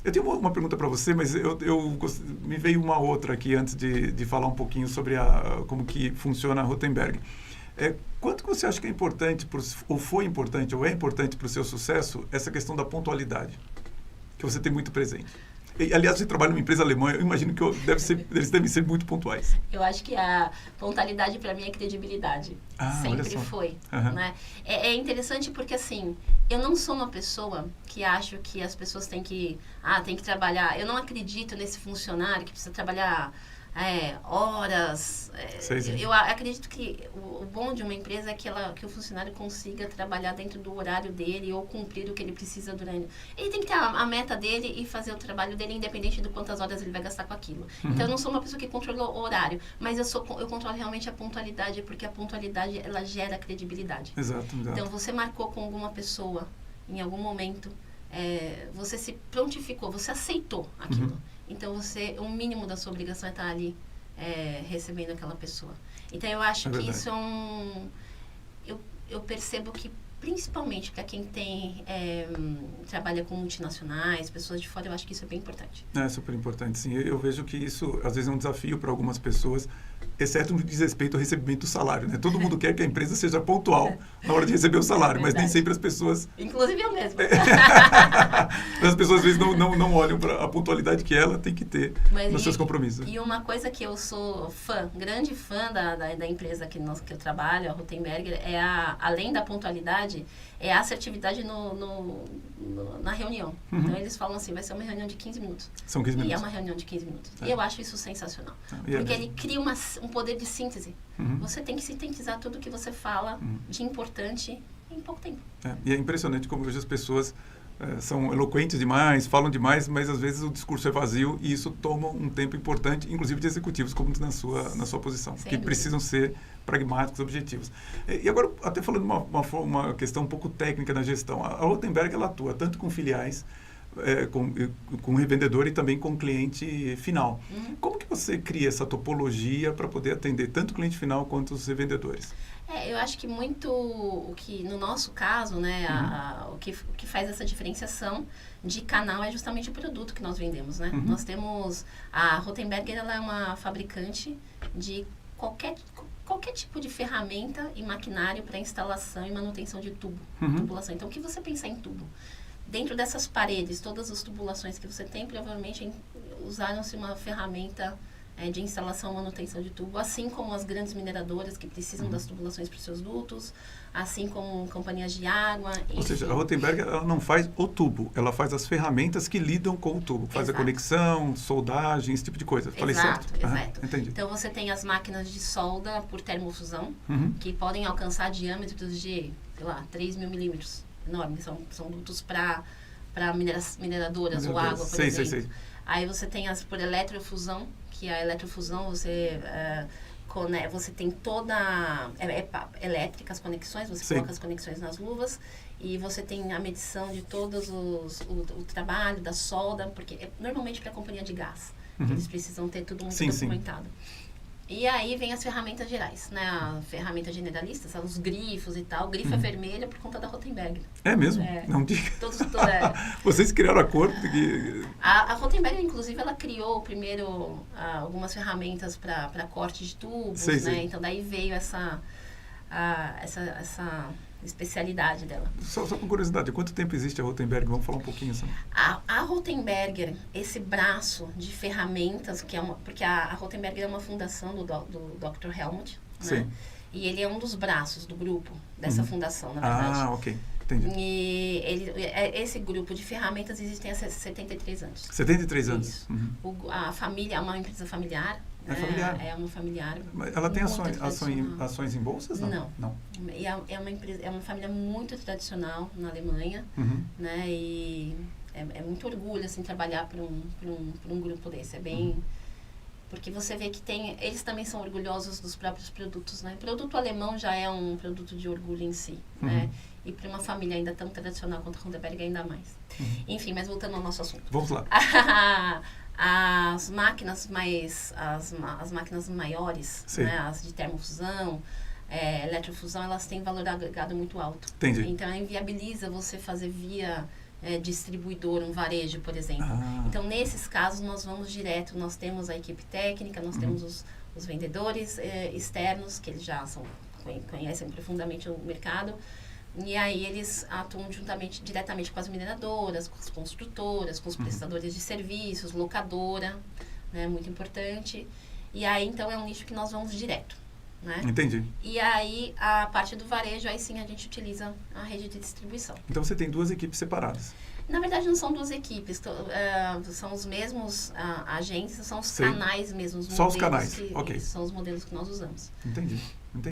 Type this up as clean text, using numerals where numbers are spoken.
Eu tenho uma pergunta para você, mas me veio uma outra aqui antes de falar um pouquinho sobre como que funciona a Rotenberg. Quanto que você acha que é importante, ou foi importante, ou é importante para o seu sucesso, essa questão da pontualidade, que você tem muito presente? E, aliás, você trabalha numa empresa alemã, eu imagino que eles devem ser muito pontuais. Eu acho que a pontualidade para mim é credibilidade. Sempre foi. Uhum. Né? É interessante porque, assim, eu não sou uma pessoa que acho que as pessoas têm que trabalhar. Eu não acredito nesse funcionário que precisa trabalhar horas. Eu acredito que o bom de uma empresa é que o funcionário consiga trabalhar dentro do horário dele ou cumprir o que ele precisa durante. Ele tem que ter a meta dele e fazer o trabalho dele independente de quantas horas ele vai gastar com aquilo. Uhum. Então, eu não sou uma pessoa que controla o horário, mas eu controlo realmente a pontualidade, porque a pontualidade, ela gera credibilidade. Exato. Então, você marcou com alguma pessoa em algum momento, você se prontificou, você aceitou aquilo. Uhum. Então, o mínimo da sua obrigação é estar ali recebendo aquela pessoa. Então, eu acho que isso eu percebo que, principalmente para quem trabalha com multinacionais, pessoas de fora, eu acho que isso é bem importante. É super importante, sim. Eu vejo que isso, às vezes, é um desafio para algumas pessoas, exceto no que diz respeito ao recebimento do salário, né? Todo mundo quer que a empresa seja pontual na hora de receber o salário, mas nem sempre as pessoas... Inclusive eu mesma. As pessoas, às vezes, não olham para a pontualidade que ela tem que ter nos seus compromissos. E uma coisa que eu sou grande fã da empresa que eu trabalho, a Rotenberger, além da pontualidade, é a assertividade na reunião. Uhum. Então, eles falam assim, vai ser uma reunião de 15 minutos. São 15 minutos. E é uma reunião de 15 minutos. E eu acho isso sensacional. Porque ele cria um poder de síntese. Uhum. Você tem que sintetizar tudo que você fala de importante em pouco tempo. E é impressionante como hoje as pessoas são eloquentes demais, falam demais, mas às vezes o discurso é vazio e isso toma um tempo importante, inclusive de executivos, como na sua posição, que precisam ser pragmáticos, objetivos. E agora, até falando uma questão um pouco técnica na gestão, a Rotenberg, ela atua tanto com filiais, com revendedor e também com cliente final. Uhum. Como que você cria essa topologia para poder atender tanto o cliente final quanto os revendedores? Eu acho que muito o que, no nosso caso, né, o que faz essa diferenciação de canal é justamente o produto que nós vendemos, né? Uhum. Nós temos... A Rotenberger, ela é uma fabricante de qualquer tipo de ferramenta e maquinário para instalação e manutenção de tubo, tubulação. Então, o que você pensar em tubo? Dentro dessas paredes, todas as tubulações que você tem, provavelmente usaram-se uma ferramenta de instalação e manutenção de tubo, assim como as grandes mineradoras que precisam das tubulações para os seus dutos, assim como companhias de água. Ou seja, a Rotenberg, ela não faz o tubo, ela faz as ferramentas que lidam com o tubo, faz a conexão, soldagem, esse tipo de coisa. Falei certo? Exato. Entendi. Então, você tem as máquinas de solda por termofusão, que podem alcançar diâmetros de, 3.000 milímetros. Enormes, são dutos para mineradoras ou água, por exemplo. Sei. Aí você tem as por eletrofusão, que a eletrofusão você tem toda elétrica as conexões, você coloca as conexões nas luvas e você tem a medição de todos o trabalho da solda, porque normalmente para a companhia de gás, que eles precisam ter tudo muito documentado. E aí vem as ferramentas gerais, né? A ferramenta generalista, são os grifos e tal. O grifo é vermelho por conta da Rotenberg. É mesmo? Não diga. Vocês criaram a cor? A Rotenberg, inclusive, ela criou primeiro algumas ferramentas para corte de tubos, né? Sei. Então, daí veio essa especialidade dela. Só por curiosidade, há quanto tempo existe a Rotenberg? Vamos falar um pouquinho sobre. A Rotenberger, esse braço de ferramentas, porque a Rotenberger é uma fundação do Dr. Helmut, né? E ele é um dos braços do grupo dessa fundação, na verdade. Ok. Entendi. E esse grupo de ferramentas existe há 73 anos. 73 anos. Isso. A família é uma empresa familiar. Familiar? É uma familiar. Mas ela tem ações em bolsas? Não. E é uma família muito tradicional na Alemanha, né? E é muito orgulho, assim, trabalhar para um grupo desse. É bem... Porque você vê que eles também são orgulhosos dos próprios produtos, né? O produto alemão já é um produto de orgulho em si, né? E para uma família ainda tão tradicional quanto a Rotenberg, ainda mais. Enfim, mas voltando ao nosso assunto. Vamos lá. As máquinas as máquinas maiores, né, as de termofusão, eletrofusão, elas têm valor agregado muito alto. Entendi. Então, inviabiliza você fazer via distribuidor, um varejo, por exemplo. Então, nesses casos, nós vamos direto, nós temos a equipe técnica, nós temos os vendedores externos, que eles já conhecem profundamente o mercado, e aí eles atuam diretamente com as mineradoras, com as construtoras, com os prestadores de serviços, locadora, né, muito importante. E aí, então, é um nicho que nós vamos direto. Né? Entendi. E aí, a parte do varejo, aí sim a gente utiliza a rede de distribuição. Então, você tem 2 equipes separadas. Na verdade, não são 2 equipes, são os mesmos agentes, são os canais mesmos. Só os canais, ok. São os modelos que nós usamos. Entendi.